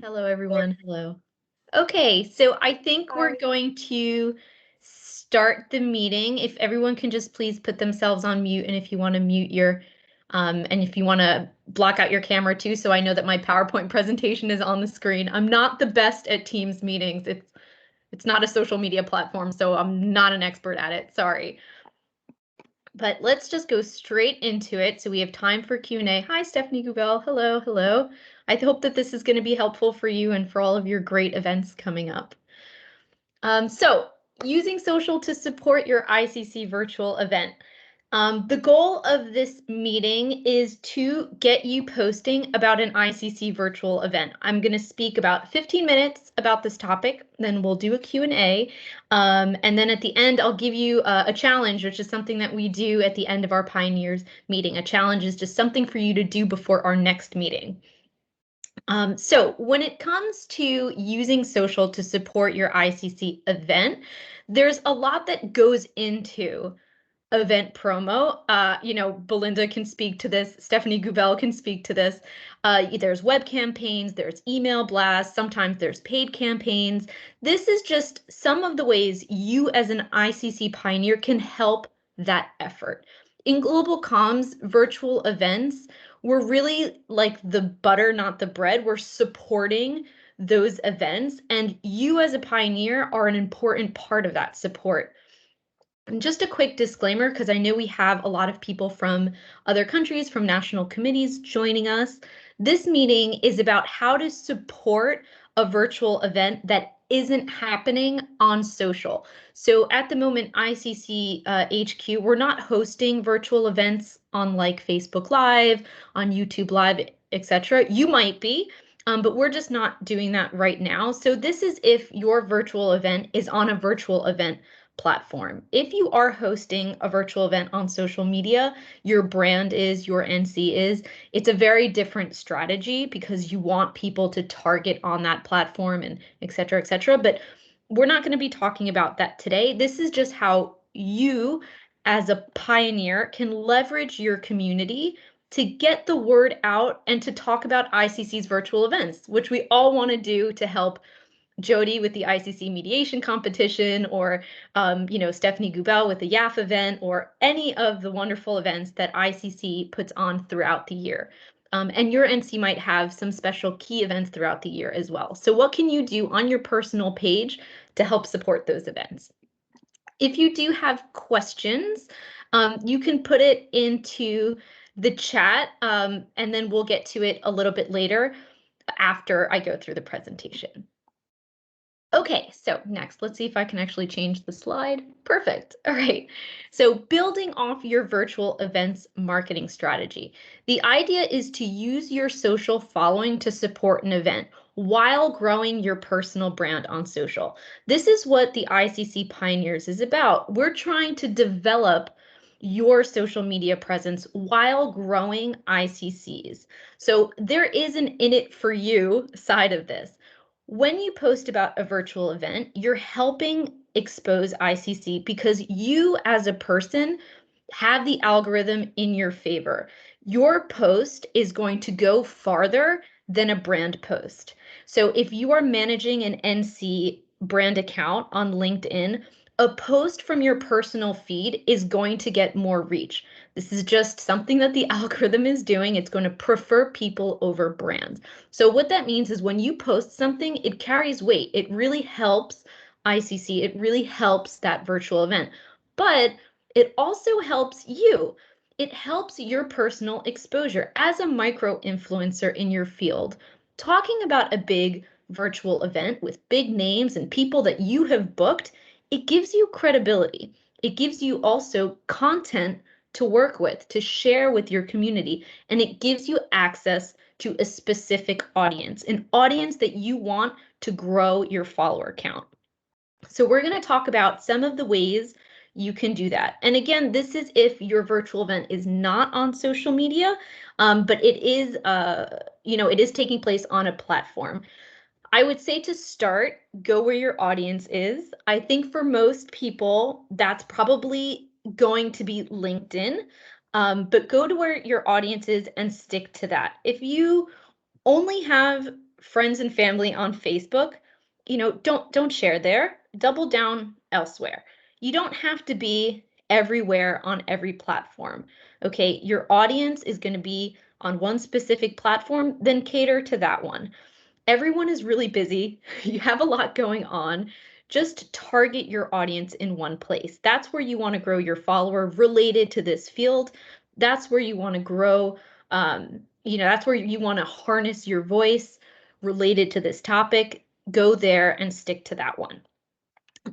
Hello, everyone. Hello. Okay, so I think we're going to start the meeting. If everyone can just please put themselves on mute, and if you want to mute your, and if you want to block out your camera too, so I know that my PowerPoint presentation is on the screen. I'm not the best at Teams meetings. It's not a social media platform, so I'm not an expert at it. Sorry. But let's just go straight into it so we have time for Q&A. Hi, Stephanie Gubel. Hello, hello. I hope that this is going to be helpful for you and for all of your great events coming up. So using social to support your ICC virtual event. The goal of this meeting is to get you posting about an ICC virtual event. I'm going to speak about 15 minutes about this topic, then we'll do a Q&A, and then at the end, I'll give you a challenge, which is something that we do at the end of our Pioneers meeting. A challenge is just something for you to do before our next meeting. So when it comes to using social to support your ICC event, there's a lot that goes into event promo. Belinda can speak to this. Stephanie Gubel can speak to this. There's web campaigns, there's email blasts, sometimes there's paid campaigns. This is just some of the ways you as an ICC pioneer can help that effort. In global comms, virtual events, we're really like the butter, not the bread. We're supporting those events, and you as a pioneer are an important part of that support. And just a quick disclaimer, because I know we have a lot of people from other countries, from national committees joining us. This meeting is about how to support a virtual event that isn't happening on social. So at the moment, ICC HQ, we're not hosting virtual events on like Facebook Live, on YouTube Live, etc. You might be, but we're just not doing that right now. So this is if your virtual event is on a virtual event platform. If you are hosting a virtual event on social media, your brand is, your NC is, it's a very different strategy because you want people to target on that platform and et cetera, et cetera. But we're not going to be talking about that today. This is just how you, as a pioneer, can leverage your community to get the word out and to talk about ICC's virtual events, which we all want to do to help Jody with the ICC mediation competition, or Stephanie Gubel with the YAF event, or any of the wonderful events that ICC puts on throughout the year. And your NC might have some special key events throughout the year as well. So what can you do on your personal page to help support those events? If you do have questions, you can put it into the chat, and then we'll get to it a little bit later after I go through the presentation. Okay, so next, let's see if I can actually change the slide. Perfect. All right. So building off your virtual events marketing strategy. The idea is to use your social following to support an event while growing your personal brand on social. This is what the ICC Pioneers is about. We're trying to develop your social media presence while growing ICCs. So there is an in it for you side of this. When you post about a virtual event, you're helping expose ICC because you as a person have the algorithm in your favor. Your post is going to go farther than a brand post. So if you are managing an NC brand account on LinkedIn, a post from your personal feed is going to get more reach. This is just something that the algorithm is doing. It's going to prefer people over brands. So what that means is when you post something, it carries weight. It really helps ICC. It really helps that virtual event. But it also helps you. It helps your personal exposure as a micro influencer in your field. Talking about a big virtual event with big names and people that you have booked, it gives you credibility. It gives you also content to work with, to share with your community, and it gives you access to a specific audience, an audience that you want to grow your follower count. So we're going to talk about some of the ways you can do that. And again, this is if your virtual event is not on social media, but it is, it is taking place on a platform. I would say to start, go where your audience is. I think for most people, that's probably going to be LinkedIn, but go to where your audience is and stick to that. If you only have friends and family on Facebook, don't share there. Double down elsewhere. You don't have to be everywhere on every platform. Okay, your audience is going to be on one specific platform, then cater to that one. Everyone is really busy. You have a lot going on. Just target your audience in one place. That's where you want to grow your follower related to this field. That's where you want to grow. That's where you want to harness your voice related to this topic. Go there and stick to that one,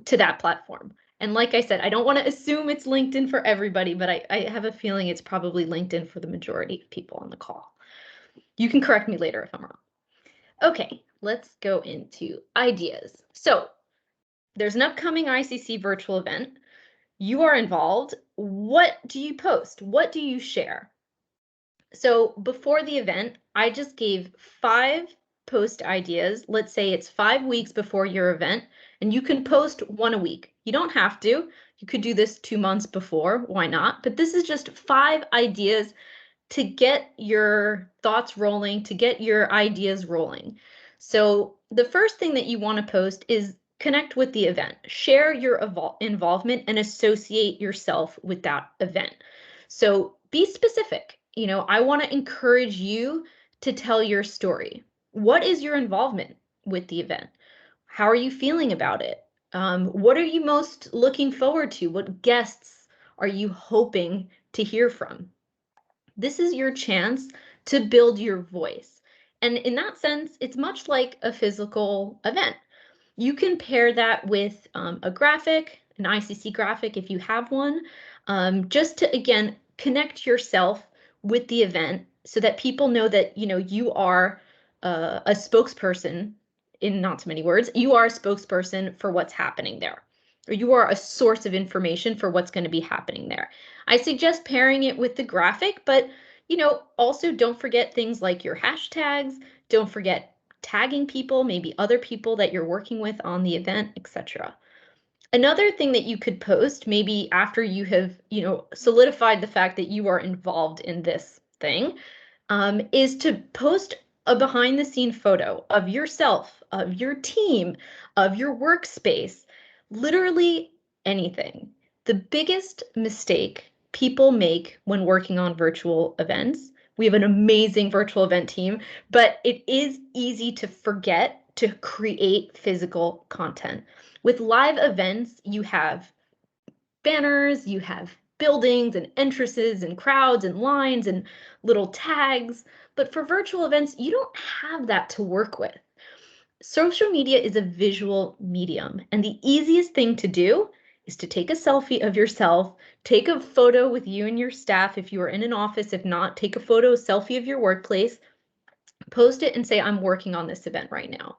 to that platform. And like I said, I don't want to assume it's LinkedIn for everybody, but I have a feeling it's probably LinkedIn for the majority of people on the call. You can correct me later if I'm wrong. Okay, let's go into ideas. So there's an upcoming ICC virtual event. You are involved. What do you post? What do you share? So before the event, I just gave 5 post ideas. Let's say it's 5 weeks before your event, and you can post 1 a week. You don't have to. You could do this 2 months before. Why not? But this is just 5 ideas to get your thoughts rolling, to get your ideas rolling. So the first thing that you want to post is connect with the event. Share your involvement and associate yourself with that event. So be specific. I want to encourage you to tell your story. What is your involvement with the event? How are you feeling about it? What are you most looking forward to? What guests are you hoping to hear from? This is your chance to build your voice. And in that sense, it's much like a physical event. You can pair that with a graphic, an ICC graphic if you have one, just to, again, connect yourself with the event so that people know that, you are a spokesperson, in not so many words, you are a spokesperson for what's happening there, or you are a source of information for what's going to be happening there. I suggest pairing it with the graphic, but, also don't forget things like your hashtags, don't forget tagging people, maybe other people that you're working with on the event, etc. Another thing that you could post, maybe after you have, solidified the fact that you are involved in this thing, is to post a behind the scene photo of yourself, of your team, of your workspace, literally anything. The biggest mistake people make when working on virtual events, we have an amazing virtual event team, but it is easy to forget to create physical content. With live events, you have banners, you have buildings and entrances and crowds and lines and little tags. But for virtual events, you don't have that to work with. Social media is a visual medium, and the easiest thing to do is to take a selfie of yourself, take a photo with you and your staff if you are in an office. If not, take a photo, a selfie of your workplace, post it and say, I'm working on this event right now.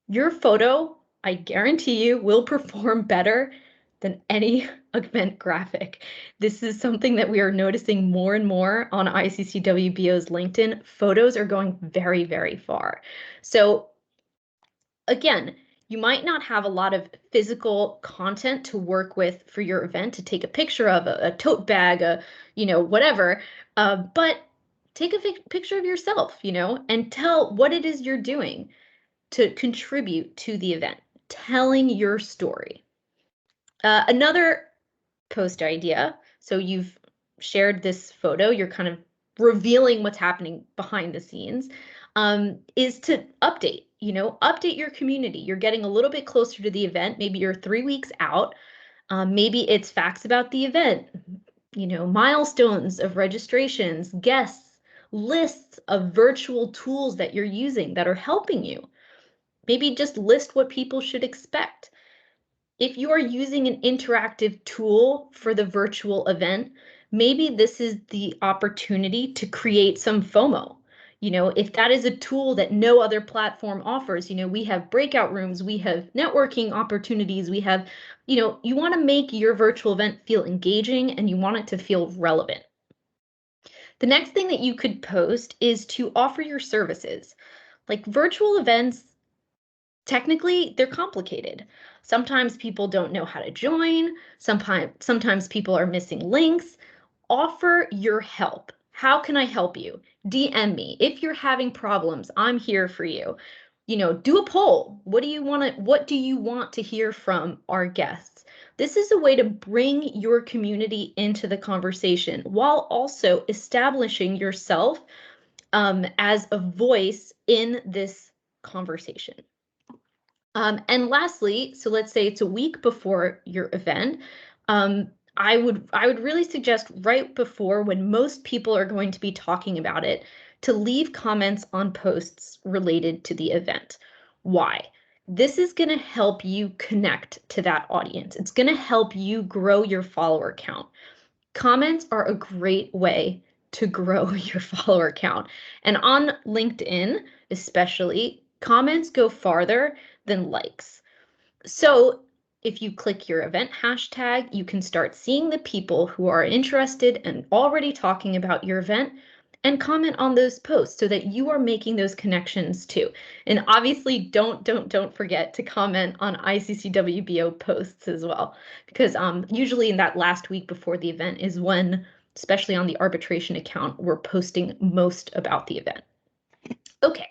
Your photo, I guarantee you, will perform better than any event graphic. This is something that we are noticing more and more on ICCWBO's LinkedIn. Photos are going very, very far. So again, you might not have a lot of physical content to work with for your event, to take a picture of a tote bag, whatever, but take a picture of yourself, and tell what it is you're doing to contribute to the event, telling your story. Another post idea, so you've shared this photo, you're kind of revealing what's happening behind the scenes, is to update, update your community. You're getting a little bit closer to the event. Maybe you're 3 weeks out. Maybe it's facts about the event, milestones of registrations, guests, lists of virtual tools that you're using that are helping you. Maybe just list what people should expect. If you are using an interactive tool for the virtual event, maybe this is the opportunity to create some FOMO. If that is a tool that no other platform offers, we have breakout rooms, we have networking opportunities, we have, you want to make your virtual event feel engaging and you want it to feel relevant. The next thing that you could post is to offer your services. Like virtual events, technically, they're complicated. Sometimes people don't know how to join. Sometimes people are missing links. Offer your help. How can I help you? DM me. If you're having problems, I'm here for you. You know, do a poll. What do you want to hear from our guests? This is a way to bring your community into the conversation while also establishing yourself as a voice in this conversation. And lastly, so let's say it's a week before your event. I would really suggest right before, when most people are going to be talking about it, to leave comments on posts related to the event. Why? This is going to help you connect to that audience. It's going to help you grow your follower count. Comments are a great way to grow your follower count. And on LinkedIn, especially, comments go farther than likes. So if you click your event hashtag, you can start seeing the people who are interested and already talking about your event and comment on those posts so that you are making those connections too. And obviously don't forget to comment on ICCWBO posts as well, because usually in that last week before the event is when, especially on the arbitration account, we're posting most about the event. Okay.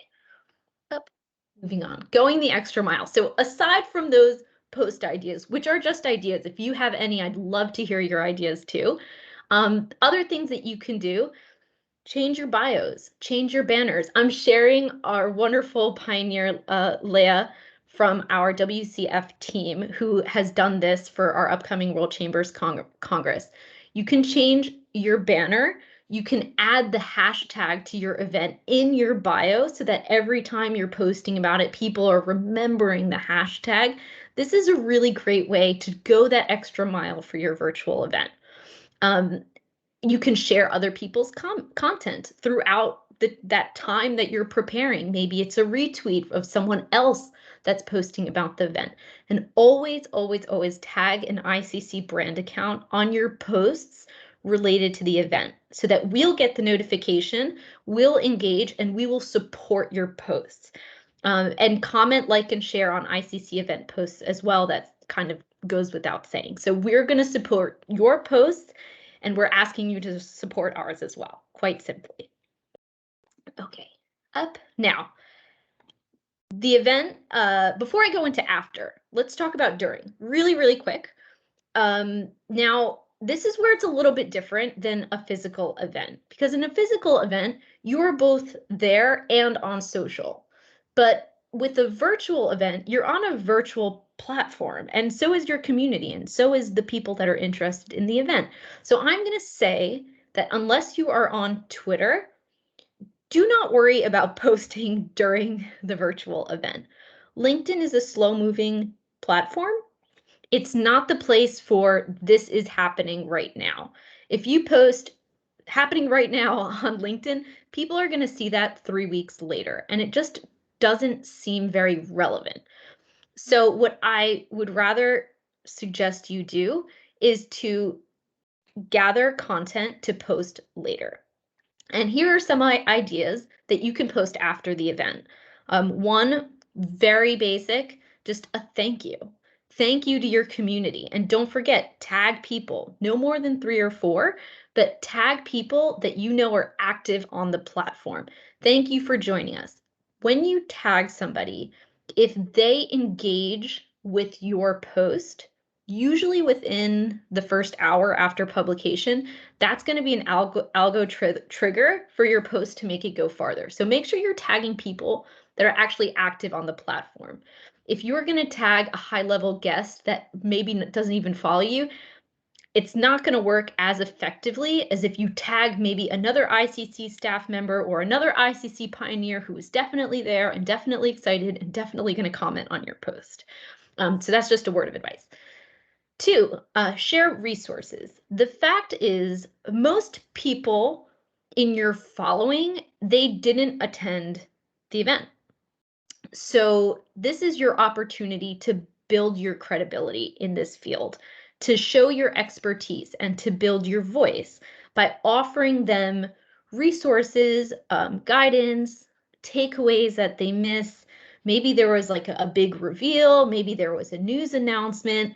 Moving on, going the extra mile. So aside from those post ideas, which are just ideas, if you have any, I'd love to hear your ideas too. Other things that you can do: change your bios, change your banners. I'm sharing our wonderful pioneer, Leah, from our WCF team, who has done this for our upcoming World Chambers Congress. You can change your banner. You can add the hashtag to your event in your bio so that every time you're posting about it, people are remembering the hashtag. This is a really great way to go that extra mile for your virtual event. You can share other people's content throughout that time that you're preparing. Maybe it's a retweet of someone else that's posting about the event. And always, always, always tag an ICC brand account on your posts related to the event so that we'll get the notification, we'll engage, and we will support your posts. And comment, like, and share on ICC event posts as well. That kind of goes without saying. So we're going to support your posts, and we're asking you to support ours as well, quite simply. Okay, up now. The event, before I go into after, let's talk about during, really, really quick. Now, this is where it's a little bit different than a physical event, because in a physical event, you're both there and on social. But with a virtual event, you're on a virtual platform, and so is your community, and so is the people that are interested in the event. So I'm going to say that unless you are on Twitter, do not worry about posting during the virtual event. LinkedIn is a slow-moving platform. It's not the place for "this is happening right now." If you post "happening right now" on LinkedIn, people are going to see that 3 weeks later, and it just doesn't seem very relevant. So what I would rather suggest you do is to gather content to post later. And here are some ideas that you can post after the event. One, very basic, just a thank you. Thank you to your community. And don't forget, tag people, no more than 3 or 4, but tag people that you know are active on the platform. Thank you for joining us. When you tag somebody, if they engage with your post, usually within the first hour after publication, that's going to be an algo trigger for your post to make it go farther. So make sure you're tagging people that are actually active on the platform. If you're going to tag a high-level guest that maybe doesn't even follow you, it's not going to work as effectively as if you tag maybe another ICC staff member or another ICC pioneer who is definitely there and definitely excited and definitely going to comment on your post. So that's just a word of advice. 2, share resources. The fact is, most people in your following, they didn't attend the event. So this is your opportunity to build your credibility in this field, to show your expertise and to build your voice by offering them resources, guidance, takeaways that they miss. Maybe there was like a big reveal, maybe there was a news announcement.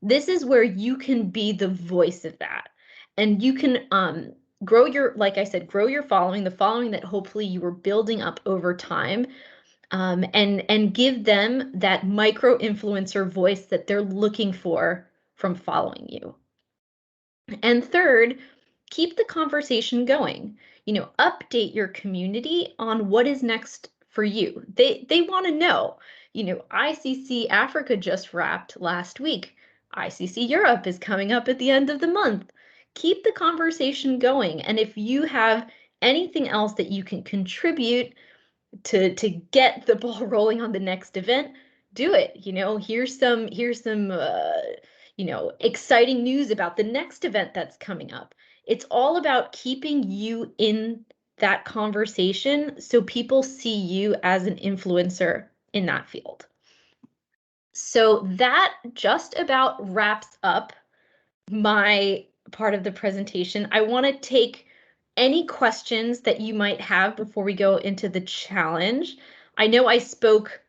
This is where you can be the voice of that. And you can grow your, like I said, grow your following, the following that hopefully you are building up over time, and give them that micro influencer voice that they're looking for from following you. And third, keep the conversation going. Update your community on what is next for you. They want to know. ICC Africa just wrapped last week. ICC Europe is coming up at the end of the month. Keep the conversation going. And if you have anything else that you can contribute to get the ball rolling on the next event, do it. Here's some exciting news about the next event that's coming up. It's all about keeping you in that conversation so people see you as an influencer in that field. So that just about wraps up my part of the presentation. I want to take any questions that you might have before we go into the challenge. I know I spoke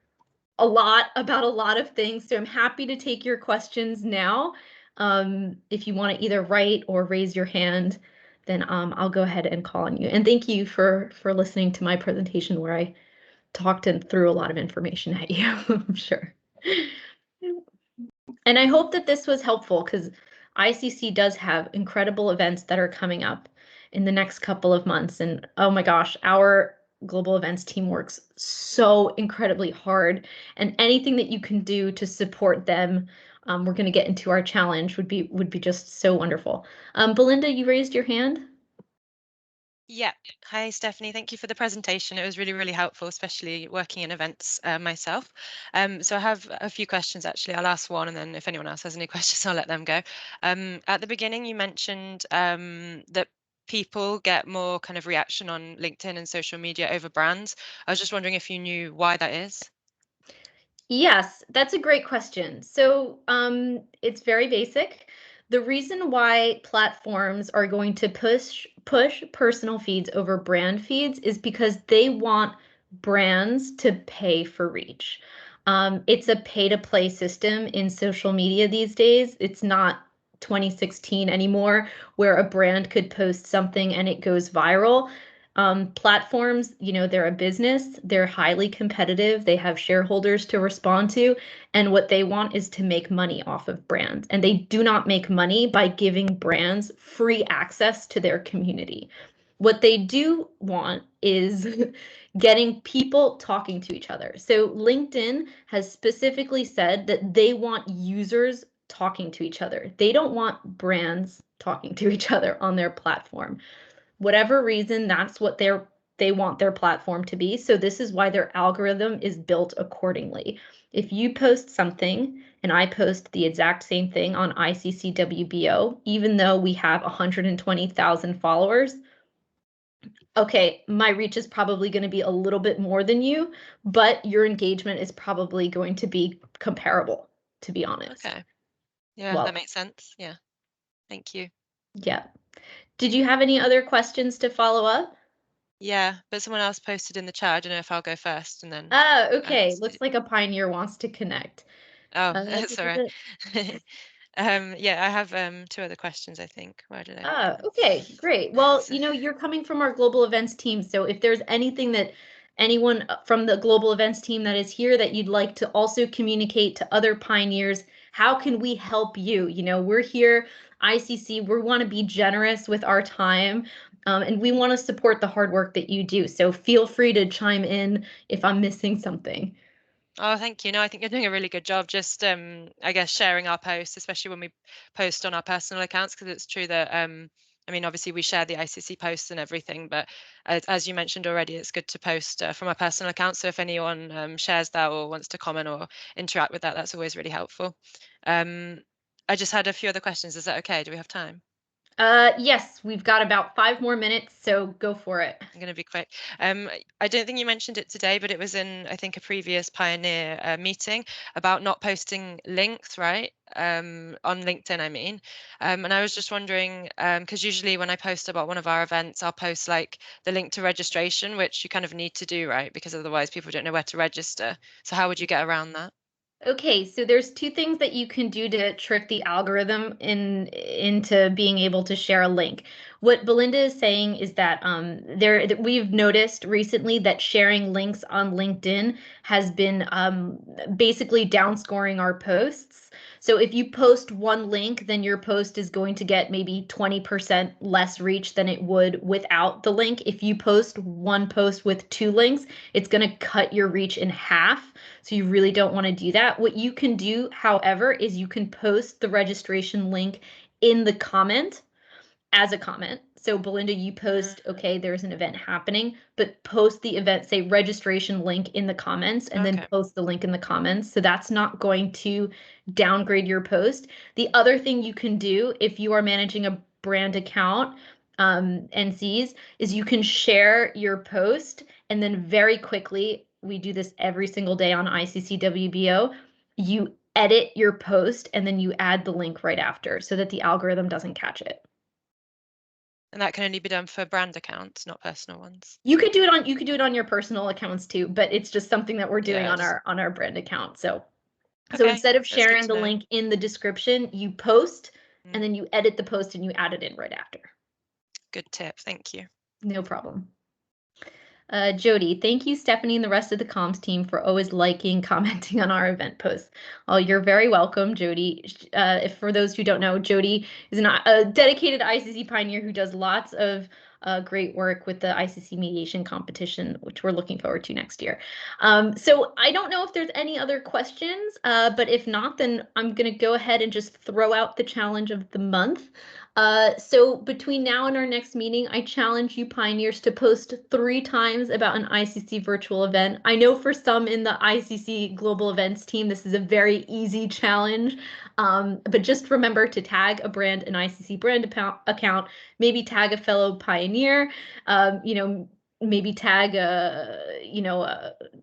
a lot about a lot of things, so I'm happy to take your questions now. If you want to either write or raise your hand, then I'll go ahead and call on you. And thank you for listening to my presentation where I talked and threw a lot of information at you. I'm sure. And I hope that this was helpful because ICC does have incredible events that are coming up in the next couple of months. And oh my gosh, our global events team works so incredibly hard. And anything that you can do to support them, we're going to get into our challenge, would be just so wonderful. Belinda, you raised your hand. Yeah. Hi, Stephanie. Thank you for the presentation. It was really, really helpful, especially working in events myself. So I have a few questions, actually. I'll ask one, and then if anyone else has any questions, I'll let them go. At the beginning, you mentioned that people get more kind of reaction on LinkedIn and social media over brands. I was just wondering if you knew why that is. Yes, that's a great question. So it's very basic. The reason why platforms are going to push personal feeds over brand feeds is because they want brands to pay for reach. It's a pay-to-play system in social media these days. It's not 2016 anymore, where a brand could post something and it goes viral. Platforms, they're a business, they're highly competitive, they have shareholders to respond to, and what they want is to make money off of brands. And they do not make money by giving brands free access to their community. What they do want is getting people talking to each other. So LinkedIn has specifically said that they want users talking to each other. They don't want brands talking to each other on their platform. Whatever reason, that's what they want their platform to be. So this is why their algorithm is built accordingly. If you post something and I post the exact same thing on ICCWBO, even though we have 120,000 followers, okay, my reach is probably going to be a little bit more than you, but your engagement is probably going to be comparable, to be honest. Okay. Yeah, that Well, makes sense. Yeah. Thank you. yeah. Did you have any other questions to follow up? Yeah, but someone else posted in the chat. I don't know if I'll go first and then Okay. answer. Looks like a pioneer wants to connect. Oh, Uh, that's all right. Yeah, I have two other questions, I think. Where did I put them? Okay, great. Well, So, you're coming from our global events team, so if there's anything that anyone from the global events team that is here that you'd like to also communicate to other pioneers, how can we help you? We're here, ICC, we want to be generous with our time, and we want to support the hard work that you do. So feel free to chime in if I'm missing something. oh, thank you. No, I think you're doing a really good job just I guess sharing our posts, especially when we post on our personal accounts, because it's true that I mean, obviously we share the ICC posts and everything, but as you mentioned already, it's good to post from our personal account. So if anyone shares that or wants to comment or interact with that, that's always really helpful. Um, I just had a few other questions. Is that okay? Do we have time? Yes, we've got about 5 more minutes, so go for it. I'm going to be quick. I don't think you mentioned it today, but it was in, I think, a previous Pioneer meeting about not posting links, right? On LinkedIn, I mean. And I was just wondering, because usually when I post about one of our events, I'll post like the link to registration, which you kind of need to do, right? Because otherwise people don't know where to register. So how would you get around that? Okay, so there's two things that you can do to trick the algorithm into being able to share a link. what Belinda is saying is that we've noticed recently that sharing links on LinkedIn has been basically downscoring our posts. So if you post one link, then your post is going to get maybe 20% less reach than it would without the link. If you post one post with 2 links, it's going to cut your reach in half. So you really don't want to do that. What you can do, however, is you can post the registration link in the comment as a comment. So Belinda, you post, okay, there's an event happening, but post the event, say registration link in the comments, and then post the link in the comments. So that's not going to downgrade your post. The other thing you can do if you are managing a brand account, NCs, is you can share your post and then very quickly, we do this every single day on ICC WBO, you edit your post and then you add the link right after so that the algorithm doesn't catch it. And that can only be done for brand accounts, not personal ones. You could do it on your personal accounts too, but it's just something that we're doing on our brand account. So instead of sharing the link in the description, you post and then you edit the post and you add it in right after. Good tip. Thank you. No problem. Jody, thank you, Stephanie, and the rest of the comms team for always liking, commenting on our event posts. Oh, you're very welcome, Jody. For those who don't know, Jody is a dedicated ICC pioneer who does lots of great work with the ICC mediation competition, which we're looking forward to next year. So I don't know if there's any other questions, but if not, then I'm going to go ahead and just throw out the challenge of the month. So between now and our next meeting, I challenge you pioneers to post 3 times about an ICC virtual event. I know for some in the ICC global events team, this is a very easy challenge, but just remember to tag a brand, an ICC brand account, maybe tag a fellow pioneer, maybe tag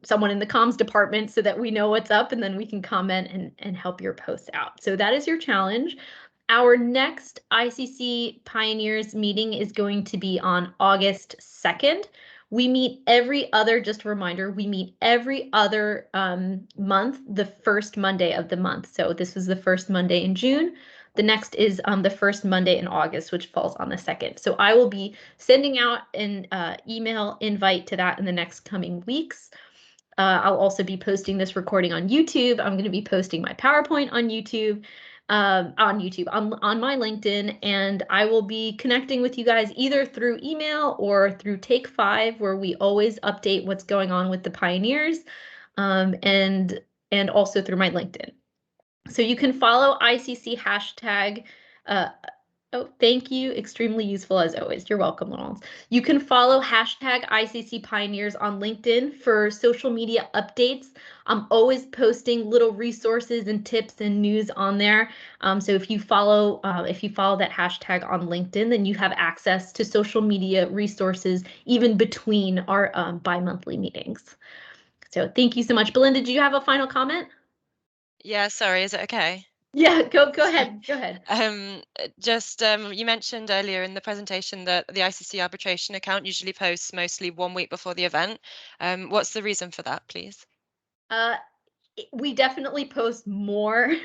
someone in the comms department so that we know what's up and then we can comment and help your posts out. So that is your challenge. Our next ICC Pioneers meeting is going to be on August 2nd. We meet every other, just a reminder, we meet every other month, the first Monday of the month. So this was the first Monday in June. The next is the first Monday in August, which falls on the 2nd. So I will be sending out an email invite to that in the next coming weeks. I'll also be posting this recording on YouTube. I'm going to be posting my PowerPoint on YouTube. On my LinkedIn, and I will be connecting with you guys either through email or through Take 5, where we always update what's going on with the pioneers, and also through my LinkedIn. So you can follow ICC hashtag. Oh, thank you. Extremely useful as always. You're welcome, Laurence. You can follow hashtag ICC Pioneers on LinkedIn for social media updates. I'm always posting little resources and tips and news on there. So if you follow that hashtag on LinkedIn, then you have access to social media resources even between our bi-monthly meetings. So thank you so much. Belinda, do you have a final comment? Yeah, sorry, is it okay? Yeah, go ahead. Go ahead. You mentioned earlier in the presentation that the ICC arbitration account usually posts mostly 1 week before the event. What's the reason for that, please? We definitely post more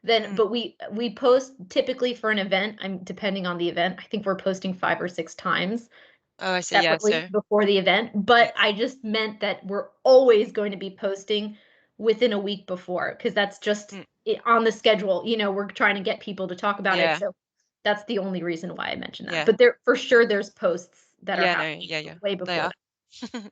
than, but we post typically for an event. Depending on the event, I think we're posting 5 or 6 times. Oh, I see. Separately before the event, but I just meant that we're always going to be posting within a week before, because that's just on the schedule. We're trying to get people to talk about it, so that's the only reason why I mentioned that. But for sure there's posts that are happening way before they are. that.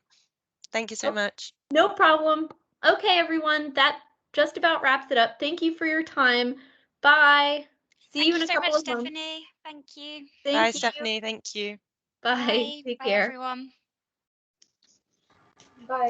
Thank you so much. No problem. Okay, everyone, that just about wraps it up. Thank you for your time. Bye. See you in a couple of months. Stephanie. Thank you. Bye, Stephanie. Thank you. Bye. Take Bye, care. everyone. Bye.